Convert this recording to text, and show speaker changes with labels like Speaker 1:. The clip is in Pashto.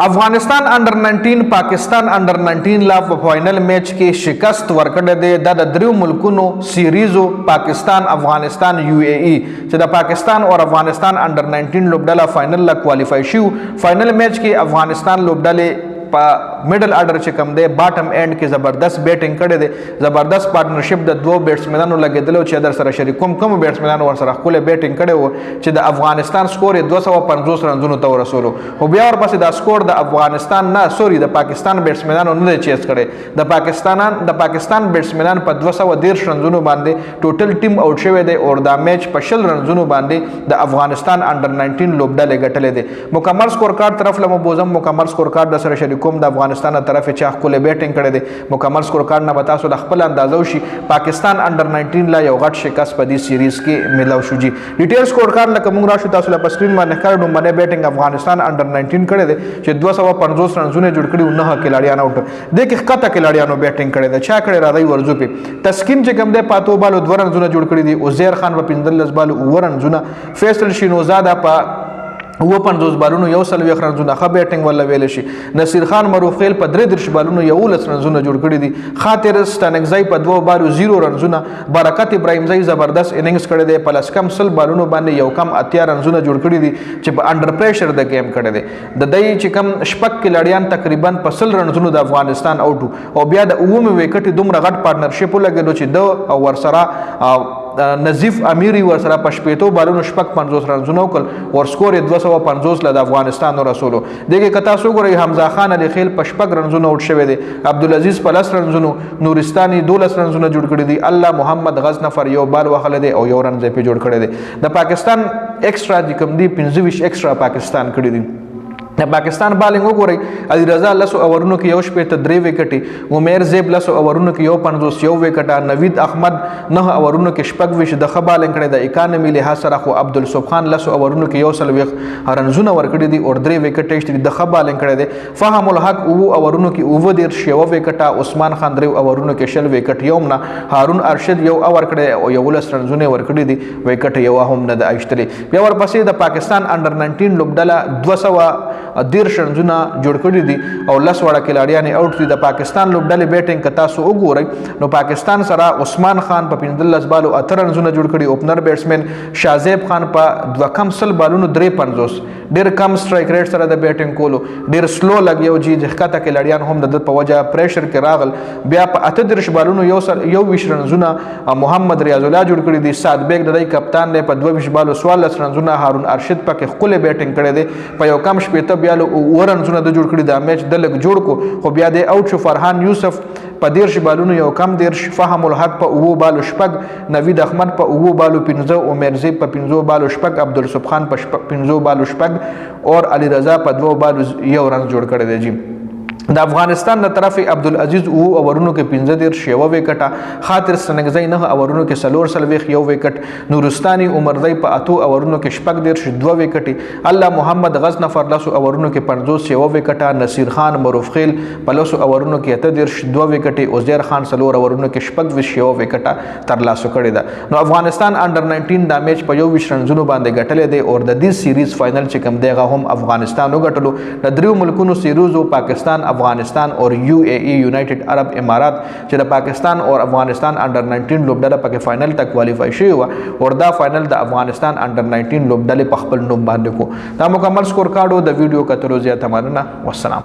Speaker 1: افغانستان انډر 19 پاکستان انډر 19 لا په فائنل میچ کې شکست ورکړه دی د دریو ملکونو سیریزو پاکستان افغانستان یو اے ای چې د پاکستان او افغانستان انډر 19 لوبډله فائنل لا کوالیفای شو فائنل میچ کې افغانستان لوبډله په میډل آرډر چې کوم دی باټم اینډ کې زبردست بیټینګ کړی دی زبردست پارټنرشپ د دوه بیټسمنانو لګیدلو چې در سره شریکوم کوم بیټسمنانو ور سره خپل بیټینګ کړی وو چې د افغانستان سکور 250 رنونو ته ورسولو خو بیا ورپسې دا سکور د افغانستان نه سوري د پاکستان بیټسمنانو نه چیز کړي د پاکستان بیټسمنان په 213 رنونو باندې ټوټل ټیم آوټ شوی دی او دا میچ په 60 رنونو باندې د افغانستان انډر 19 لوبډله ګټلې دی مکمل سکور کارت طرف لمو بوزم مکمل سکور کارت د سره شریک کوم د افغانستان طرف چې خپل بیټینګ کړی دی مکمل سکور کارت نه بتاسو د خپل اندازو شي پاکستان انډر 19 لا یو غټ شکست په دې سیریز کې ملاو شو جی ډیټیل سکور کارت لکه موږ راشو تاسو په سکرین باندې کارډو باندې بیټینګ افغانستان انډر 19 کړی دی چې 250 رنونه جوړ کړي نه کلاړیان اوټ د کې خطه کلاړیانو بیټینګ کړی دی چا کړی راځي ورزو په تسکین چې کوم دی پاتو بالو 2 رنونه جوړ کړي دي عزیر خان په 15 بالو 2 رنونه فیصل شینوزاده په 50 بالونو یو سل وی رنونه خه بیټینګ ولا ویل شي نصیر خان معروف خیل په 3 بالونو یو لس رنونه جوړ کړي دي خاطر ستانګزای په 2 بالو 0 رنونه برکت ابراهیم زئی زبردست اننګز کړي دي پلس کم سل بالونو باندې یو کم اتیا رنونه جوړ کړي دي چې په انډر پریشر د گیم کړي دي د دای چې کم شپک کلاړیان تقریبا په سل رنونه د افغانستان اوټو او بیا د اومه وکټ دومره غټ پارټنرشپ لګیدو چې د او ورسره نظیف امیری ور سره پښپېتو بالونو شپک 50 رنونه وکړ ور سکور 250 ل افغانستان رسولو دغه کتا سو ګوري حمزه خان علي خیل پښپک رنونه اوټ شوی دی عبدالعزيز پلس رنونه نورستاني 12 رنونه جوړ کړی دی الله محمد غزنفر یو بال وخل دی او یو رن ځای په جوړ کړی دی د پاکستان ایکسترا د کوم دی 25 ایکسترا پاکستان کړی دی د پاکستان بالنګ وګورئ علي رضا لسو اورونو کې یو شپې ته 3 وکټي عمر زیب لسو اورونو کې یو 50 یو وکټه نوید احمد نه اورونو کې شپږ وش د خبالنګ کړي د اکانومي له سره خو عبد الصبح خان لسو اورونو کې یو سلويخ رنزونه ور کړی دي او 3 وکټې شته د خبالنګ کړي دي فهم الحق او اورونو کې او ودیر شیو وکټه عثمان خان درو اورونو کې شل وکټ یومنا هارون ارشد یو اور کړي او یو لس رنزونه ور کړی دي وکټ یو هم نه د اشتري بیا ورپسې د پاکستان انډر 19 لوبډله 200 10 رنونه جوړ کړی دي او لس وړه کلاړیان اوټ دي د پاکستان لوبډلې بیټینګ کتا سو وګورئ نو پاکستان سره عثمان خان په 15 بالو 8 رنونه جوړ کړي اوپنر بیټسمن شازیب خان په 2 کم سل بالونو 350 ډیر کم سټرایک ریټ سره د بیټینګ کولو ډیر سلو لګیو جی د ښکته کلاړیان هم د په وجه پریشر کې راغل بیا په 38 بالونو یو 20 رنونه محمد ریاض الله جوړ کړي دي سعد بیگ د کپتان نه په 22 بالو 14 رنونه هارون ارشد پکې خپل بیټینګ کړي دي په یو کم شپته بیالو ورنونه د جوړ کړي د میچ د لګ جوړ کو خو بیا د اوټ شو فرحان یوسف په 10 بالونو یو کم 10 فهم الحق په او بالو شپږ نوید احمد په او بالو 15 عمر زی په 15 بالو شپږ عبد الصبح خان په 15 بالو شپږ اور علي رضا په 2 بالو یو رن جوړ کړي دی جی د افغانستان د طرف عبدالعزيز او اورونو کې 15 شیو وکټه خاطر سنگزای نه اورونو کې سلور سلويخ یو وکټ نورستاني عمر زئی په اتو اورونو کې شپږ 2 وکټي الله محمد غزنفر لاسو اورونو کې 50 شیو وکټه نصیر خان معروف خیل په لاسو اورونو کې 2 وکټي عزیر خان سلور اورونو کې شپږ شیو وکټه تر لاسو کړی دا نو افغانستان انډر 19 د میچ په یو 20 رنونو باندې ګټلې دی او د دې سیریز فائنل چې کوم دیغه هم افغانستان وګټلو د دریو ملکونو سیریزو پاکستان افغانستان اور یو اے ای یونائٹڈ عرب امارات چې د پاکستان اور افغانستان انډر 19 لوبډله پکې فائنل تک کوالیفای شوی و او دا فائنل د افغانستان انډر 19 لوبډله په خپل نوم باندې کو دا مکمل سکور کارډو د ویډیو کتلو زیاته مننه والسلام